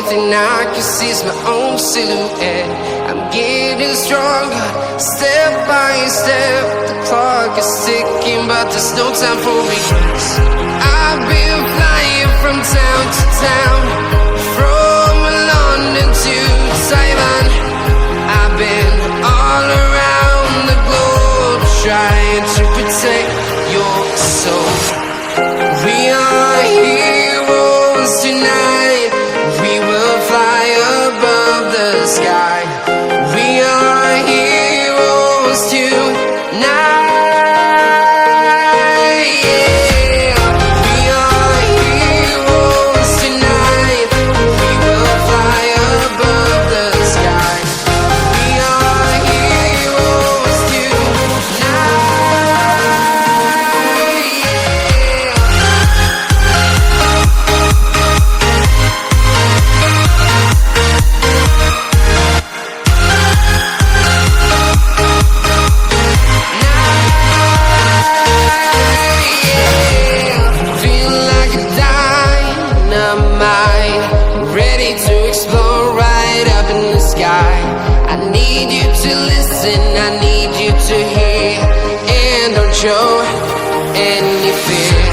thing I can see is my own silhouette. I'm getting stronger, step by step. The clock is ticking, but there's no time for regrets. I've been flying from town to town, from London to Taiwan. I've been all around the globe, trying to protect your soul. We are heroes tonight. We will fly above the sky. We are heroes tonight. Yeah. We are heroes tonight. We will fly above the sky. We are heroes tonight. Feel like a dynamite, ready to explode right up in the sky. I need you to listen, I need you to hear, and don't show any fear.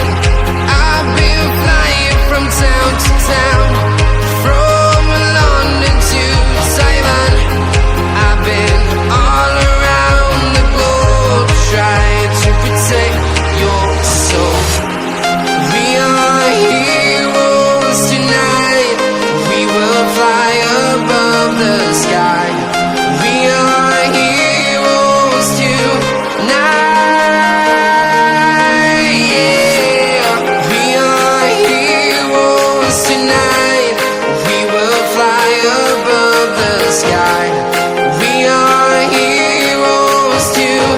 I've been flying from town to town, from London to Taiwan. I've been all around the globe, trying to protect your soul. We are heroes tonight. We will fly above the sky. We are heroes tonight. Yeah. We are heroes tonight. We will fly above the sky. We are heroes tonight.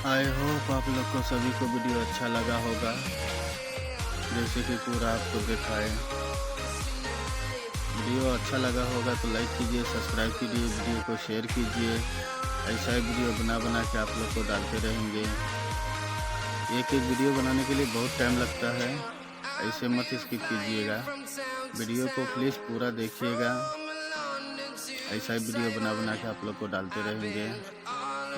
I hope आप लोग को सभी को video अच्छा लगा होगा, जैसे कि पूरा आपको दिखाए। वीडियो अच्छा लगा होगा तो लाइक कीजिए, सब्सक्राइब कीजिए, वीडियो को शेयर कीजिए। ऐसा ही वीडियो बना के आप लोग को डालते रहेंगे। एक वीडियो बनाने के लिए बहुत टाइम लगता है, ऐसे मत स्किप कीजिएगा। वीडियो को प्लीज़ पूरा देखिएगा। ऐसा ही वीडियो बना के आप लोग को डालते रहेंगे।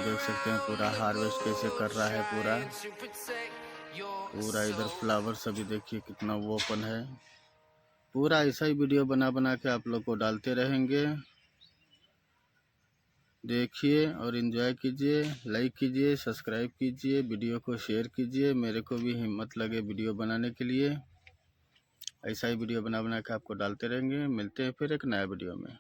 देख सकते हैं पूरा हार्वेस्ट कैसे कर रहा है। पूरा इधर फ्लावर सभी देखिए कितना ओपन है। पूरा ऐसा ही वीडियो बना के आप लोग को डालते रहेंगे। देखिए और एंजॉय कीजिए, लाइक कीजिए, सब्सक्राइब कीजिए, वीडियो को शेयर कीजिए। मेरे को भी हिम्मत लगे वीडियो बनाने के लिए। ऐसा ही वीडियो बना के आपको डालते रहेंगे। मिलते हैं फिर एक नया वीडियो में।